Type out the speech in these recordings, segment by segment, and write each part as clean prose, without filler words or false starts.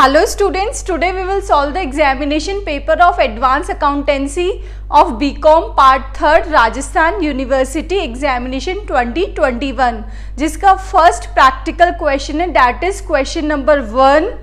Hello students, today we will solve the examination paper of Advanced Accountancy of BCom Part 3rd Rajasthan University Examination 2021 जिसका first practical question है, that is question number 1.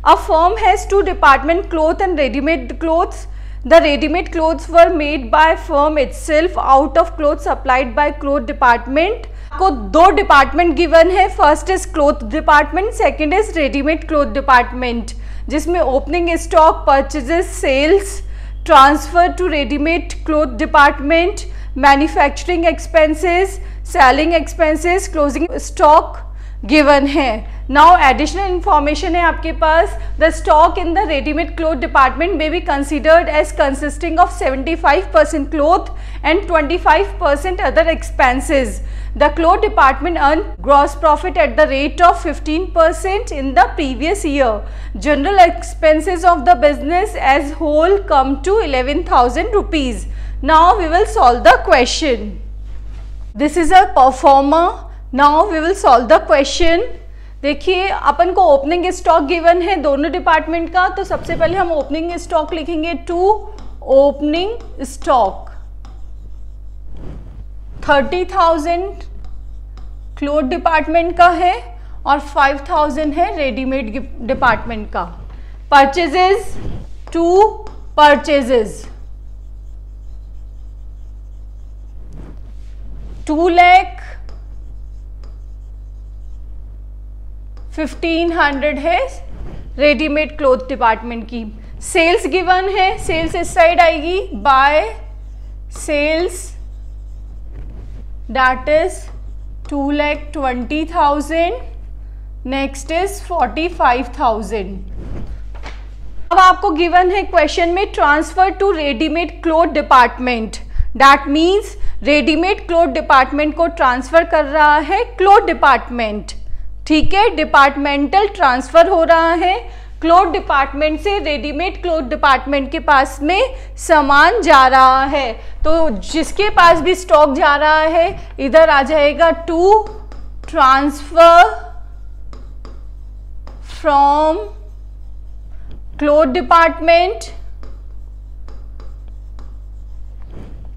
A firm has two department, cloth and ready-made clothes. The ready-made clothes were made by firm itself out of clothes supplied by cloth department. आपको दो department given है, first is cloth department, second is readymade cloth department, जिसमें opening stock, purchases, sales, transfer to readymade cloth department, manufacturing expenses, selling expenses, closing stock given है. Now additional information है आपके पास. The stock in the readymade cloth department may be considered as consisting of 75% cloth and 25% other expenses. The cloth department earned gross profit at the rate of 15% in the previous year. General expenses of the business as whole come to 11,000 rupees. Now we will solve the question. This is a performer. Now we will solve the question. देखिए अपन को opening stock given है दोनों department का, तो सबसे पहले हम opening stock लिखेंगे. To opening stock 30,000 cloth department का है और 5,000 है रेडीमेड डिपार्टमेंट का. परचेजेस, टू परचेजेस 2,15,000 है रेडीमेड क्लोथ डिपार्टमेंट की. सेल्स गिवन है, सेल्स इस साइड आएगी, by sales that is 2,20,000. Next is 45,000. अब आपको गिवन है क्वेश्चन में transfer to readymade cloth department. That means readymade cloth department को ट्रांसफर कर रहा है क्लोथ डिपार्टमेंट. ठीक है, डिपार्टमेंटल ट्रांसफर हो रहा है. क्लोथ डिपार्टमेंट से रेडीमेड क्लोथ डिपार्टमेंट के पास में सामान जा रहा है, तो जिसके पास भी स्टॉक जा रहा है इधर आ जाएगा to transfer from cloth department.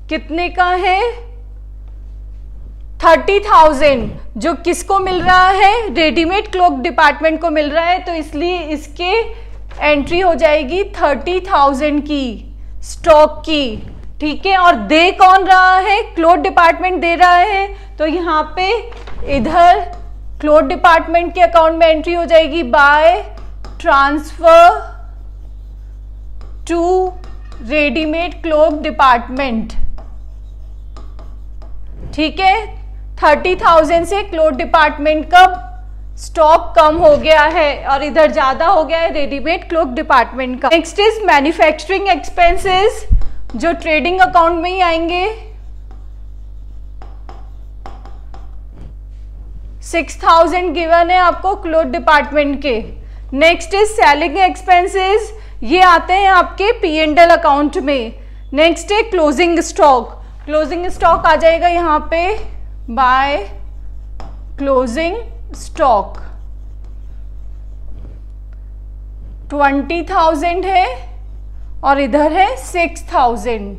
कितने का है? 30,000 जो किसको मिल रहा है? रेडीमेड क्लोथ डिपार्टमेंट को मिल रहा है, तो इसलिए इसके एंट्री हो जाएगी 30,000 की स्टॉक की. ठीक है, और दे कौन रहा है? क्लोथ डिपार्टमेंट दे रहा है, तो यहाँ पे इधर क्लोथ डिपार्टमेंट के अकाउंट में एंट्री हो जाएगी by transfer to readymade cloth department. ठीक है, 30,000 से क्लोथ डिपार्टमेंट का स्टॉक कम हो गया है और इधर ज्यादा हो गया है रेडीमेड क्लोथ डिपार्टमेंट का. नेक्स्ट इज मैन्युफैक्चरिंग एक्सपेंसेस जो ट्रेडिंग अकाउंट में ही आएंगे. 6,000 गिवन है आपको क्लोथ डिपार्टमेंट के. नेक्स्ट इज सेलिंग एक्सपेंसेस, ये आते हैं आपके P&L अकाउंट में. नेक्स्ट है क्लोजिंग स्टॉक. क्लोजिंग स्टॉक आ जाएगा यहाँ पे बाय क्लोजिंग स्टॉक. 20,000 है और इधर है 6,000.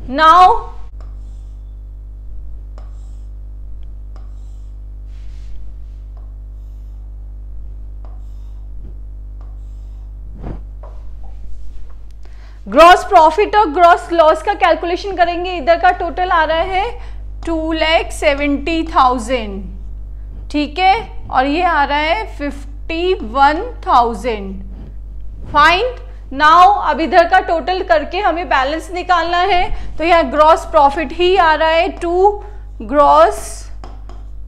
नाउ ग्रॉस प्रॉफिट और ग्रॉस लॉस का कैलकुलेशन करेंगे. इधर का टोटल आ रहा है 2,70,000. ठीक है, और ये आ रहा है 51,000. फाइन. नाउ अब इधर का टोटल करके हमें बैलेंस निकालना है, तो यहाँ ग्रॉस प्रॉफिट ही आ रहा है. टू ग्रॉस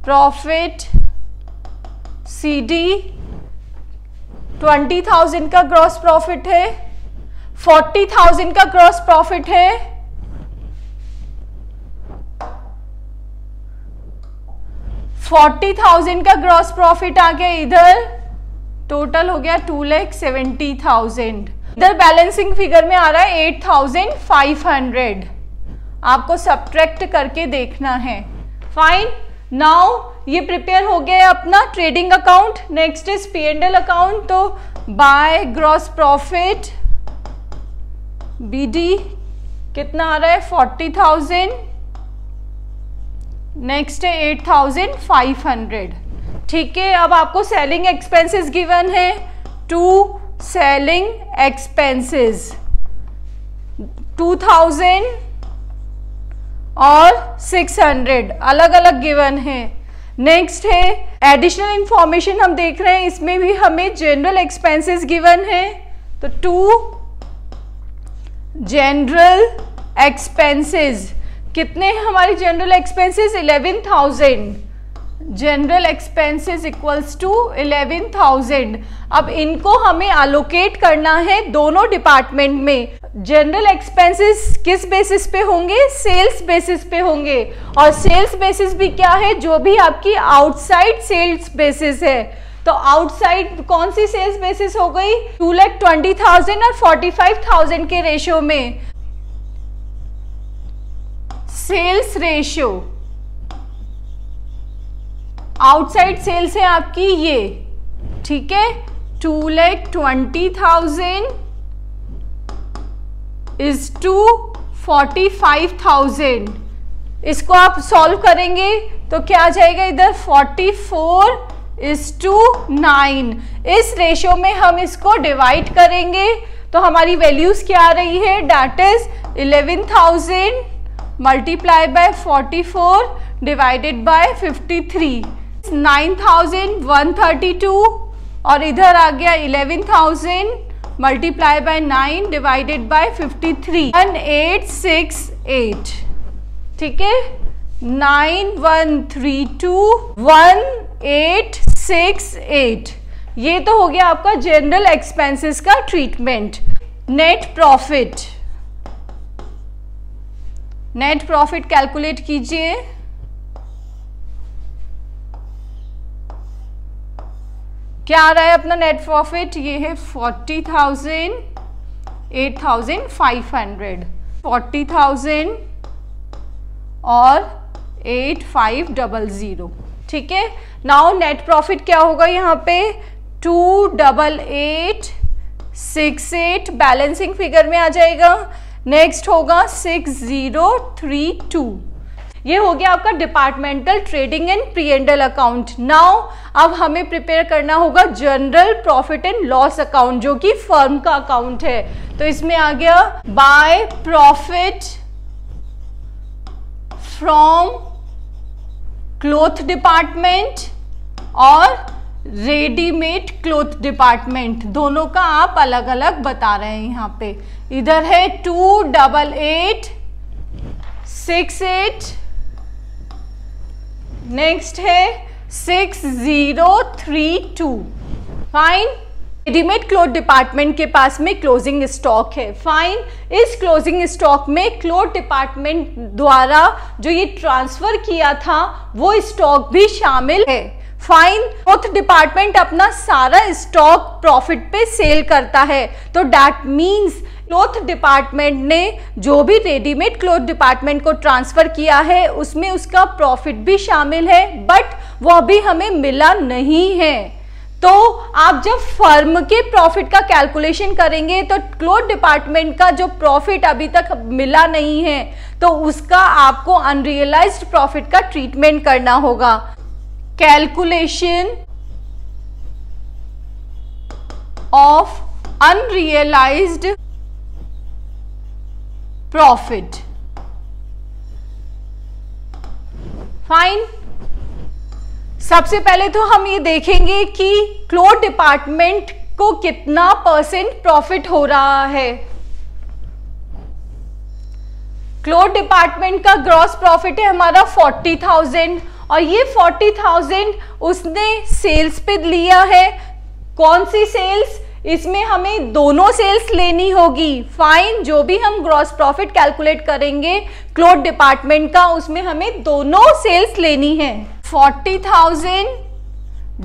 प्रॉफिट CD 20,000 का ग्रॉस प्रॉफिट है, 40,000 का ग्रॉस प्रॉफिट है, 40,000 का ग्रॉस प्रॉफिट आ गया. इधर टोटल हो गया 2,70,000. इधर बैलेंसिंग फिगर में आ रहा है 8,500. आपको सब्ट्रैक्ट करके देखना है. फाइन. नाउ ये प्रिपेयर हो गया है अपना trading account. Next is P&L account. तो बाय ग्रॉस प्रॉफिट BD कितना आ रहा है 40,000। नेक्स्ट है 8,500। ठीक है, अब आपको सेलिंग एक्सपेंसेस गिवन है। 2 सेलिंग एक्सपेंसेस 2,000 और 600 अलग अलग गिवन है। नेक्स्ट है एडिशनल इंफॉर्मेशन हम देख रहे हैं, इसमें भी हमें जनरल एक्सपेंसेस गिवन है। तो 2 जनरल एक्सपेंसेस कितने हैं हमारी general expenses 11,000। General expenses equals to 11,000। अब इनको हमें अलोकेट करना है दोनों डिपार्टमेंट में। जनरल एक्सपेंसेस किस बेसिस पे होंगे, सेल्स बेसिस पे होंगे। और सेल्स बेसिस भी क्या है, जो भी आपकी आउटसाइड सेल्स बेसिस है। तो आउटसाइड कौन सी सेल्स बेसिस हो गई, 2,20,000 और 45,000 के रेशियो में। सेल्स रेशियो आउटसाइड सेल्स है आपकी ये, ठीक है। 2,20,000 इज टू 45,000। इसको आप सॉल्व करेंगे तो क्या आ जाएगा इधर 44:9। इस रेशियो में हम इसको डिवाइड करेंगे तो हमारी वैल्यूज क्या आ रही है, that is 11,000 multiply by 44 divided by 53, 9,132। और इधर आ गया 11,000 मल्टीप्लाई बाय 9 डिवाइडेड बाय 53, 1868। ठीक है, 91321868। ये तो हो गया आपका जनरल एक्सपेंसेस का treatment. Net profit, net profit calculate कीजिए। क्या आ रहा है अपना नेट प्रॉफिट, ये है 40,000 8,500, 40,000 और 8,500। ठीक है, नाउ नेट प्रॉफिट क्या होगा यहाँ पे 28868 बैलेंसिंग फिगर में आ जाएगा। नेक्स्ट होगा 6032। ये हो गया आपका departmental trading and P&L account. Now अब हमें प्रिपेयर करना होगा general profit and loss account, जो कि फर्म का अकाउंट है। तो इसमें आ गया by profit from cloth department और रेडीमेड क्लोथ डिपार्टमेंट, दोनों का आप अलग अलग बता रहे हैं यहाँ पे। इधर है 28868, नेक्स्ट है 6032। फाइन, रेडीमेड क्लोथ डिपार्टमेंट के पास में क्लोजिंग स्टॉक है। फाइन, इस क्लोजिंग स्टॉक में क्लोथ डिपार्टमेंट द्वारा जो ये ट्रांसफर किया था वो स्टॉक भी शामिल है। फाइन, क्लोथ डिपार्टमेंट अपना सारा स्टॉक प्रॉफिट पे सेल करता है, तो दैट मीन्स क्लोथ डिपार्टमेंट ने जो भी रेडीमेड क्लोथ डिपार्टमेंट को ट्रांसफर किया है उसमें उसका प्रॉफिट भी शामिल है, बट वो अभी हमें मिला नहीं है। तो आप जब फर्म के प्रॉफिट का कैलकुलेशन करेंगे तो क्लोथ डिपार्टमेंट का जो प्रॉफिट अभी तक मिला नहीं है तो उसका आपको अनरियलाइज्ड प्रॉफिट का ट्रीटमेंट करना होगा। Calculation of unrealised profit. Fine, सबसे पहले तो हम ये देखेंगे कि क्लोथ डिपार्टमेंट को कितना % प्रॉफिट हो रहा है। क्लोथ डिपार्टमेंट का ग्रॉस प्रॉफिट है हमारा 40,000 और ये 40,000 उसने सेल्स पे लिया है। कौन सी सेल्स, इसमें हमें दोनों सेल्स लेनी होगी। फाइन, जो भी हम ग्रॉस प्रॉफिट कैलकुलेट करेंगे क्लोथ डिपार्टमेंट का उसमें हमें दोनों सेल्स लेनी है। 40,000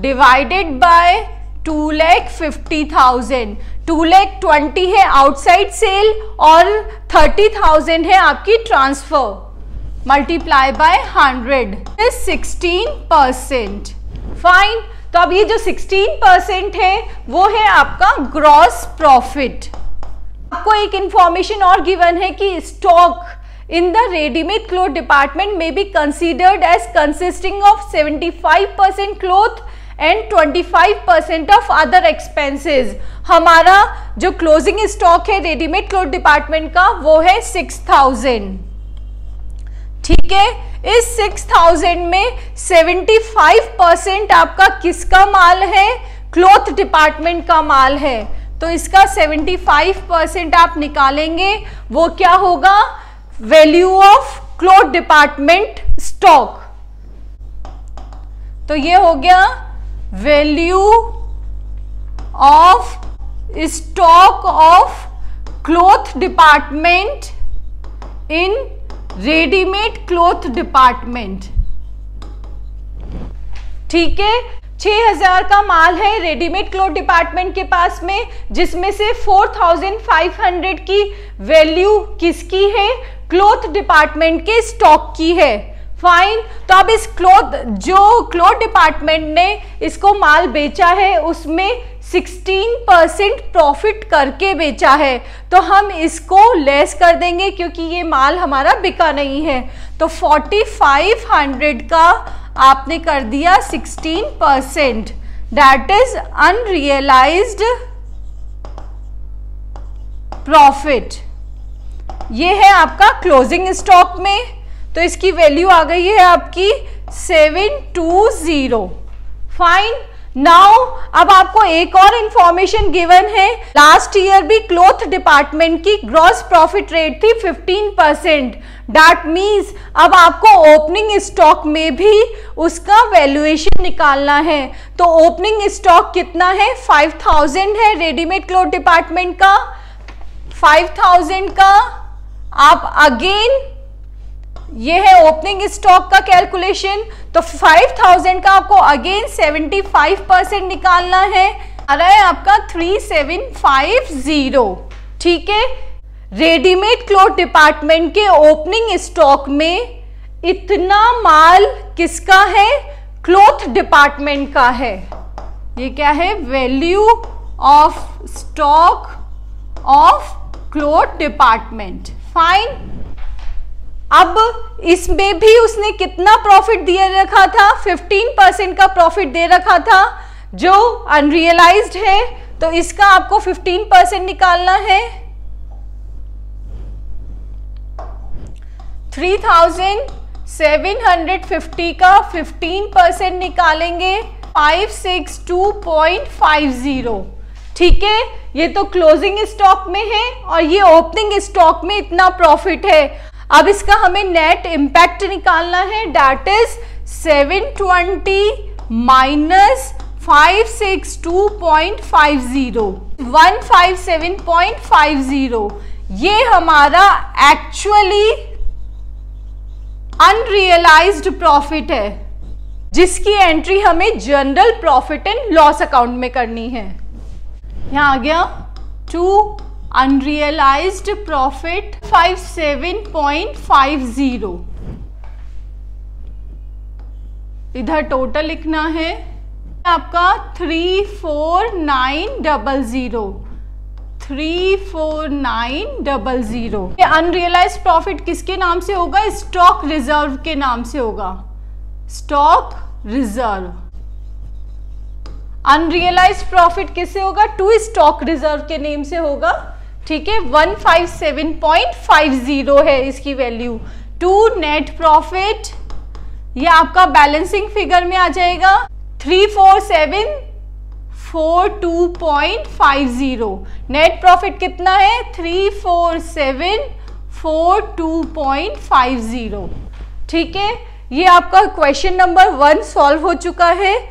डिवाइडेड बाय 2,50,000, 2,20,000 है आउटसाइड सेल और 30,000 है आपकी transfer. Multiply by 100 is 16%। Fine. तो अब ये जो 16% है वो है आपका ग्रॉस प्रॉफिट। आपको एक इंफॉर्मेशन और गिवन है कि stock in the ready-made cloth department may be considered as consisting of 75% cloth and 25% of other expenses। हमारा जो क्लोजिंग स्टॉक है रेडीमेड क्लोथ डिपार्टमेंट का वो है 6000। ठीक है, इस 6000 में 75% आपका किसका माल है? क्लोथ डिपार्टमेंट का माल है। तो इसका 75% आप निकालेंगे, वो क्या होगा? Value of cloth department stock. तो ये हो गया value of stock of cloth department in readymade cloth department. ठीक है, 6000 का माल है रेडीमेड क्लोथ डिपार्टमेंट के पास में, जिसमें से 4500 की वैल्यू किसकी है? क्लोथ डिपार्टमेंट के स्टॉक की है। फाइन। तो अब इस क्लोथ डिपार्टमेंट ने इसको माल बेचा है उसमें 16% प्रॉफिट करके बेचा है, तो हम इसको लेस कर देंगे क्योंकि ये माल हमारा बिका नहीं है। तो 4500 का आपने कर दिया 16%, दैट इज अनरियलाइज्ड प्रॉफिट। ये है आपका क्लोजिंग स्टॉक में, तो इसकी वैल्यू आ गई है आपकी 720। फाइन। नाउ अब आपको एक और इंफॉर्मेशन गिवन है। लास्ट ईयर भी क्लोथ डिपार्टमेंट की ग्रॉस प्रॉफिट रेट थी 15%। दैट मीन्स अब आपको ओपनिंग स्टॉक में भी उसका वैल्यूएशन निकालना है। तो ओपनिंग स्टॉक कितना है? 5000 है रेडीमेड क्लोथ डिपार्टमेंट का। 5000 का आप अगेन, ये है ओपनिंग स्टॉक का कैलकुलेशन, तो 5000 का आपको अगेन 75% निकालना है। आ रहा है आपका 3750। ठीक है, रेडीमेड क्लोथ डिपार्टमेंट के ओपनिंग स्टॉक में इतना माल किसका है? क्लोथ डिपार्टमेंट का है। ये क्या है? Value of stock of cloth department. Fine. अब इसमें भी उसने कितना प्रॉफिट दे रखा था? 15% का प्रॉफिट दे रखा था जो अनरियलाइज्ड है, तो इसका आपको 15% निकालना है। 3750 का 15% निकालेंगे 562.50। ठीक है, ये तो क्लोजिंग स्टॉक में है और ये ओपनिंग स्टॉक में इतना प्रॉफिट है। अब इसका हमें नेट इंपैक्ट निकालना है, दैट इज 720 माइनस 562.50, 157.50। ये हमारा एक्चुअली अनरियलाइज्ड प्रॉफिट है, जिसकी एंट्री हमें general profit and loss account में करनी है। यहां आ गया टू अनरियलाइज्ड प्रॉफिट 57.50। इधर टोटल लिखना है आपका 34900। 34900। ये अनरियलाइज्ड प्रॉफिट किसके नाम से होगा? स्टॉक रिजर्व के नाम से होगा। Stock reserve. अनरियलाइज्ड प्रॉफिट किससे होगा? टू स्टॉक रिजर्व के नेम से होगा। ठीक है, 157.50 है इसकी वैल्यू। टू नेट प्रॉफिट, ये आपका बैलेंसिंग फिगर में आ जाएगा 34742.50। नेट प्रॉफिट कितना है? 34742.50। ठीक है, ये आपका क्वेश्चन नंबर 1 सॉल्व हो चुका है।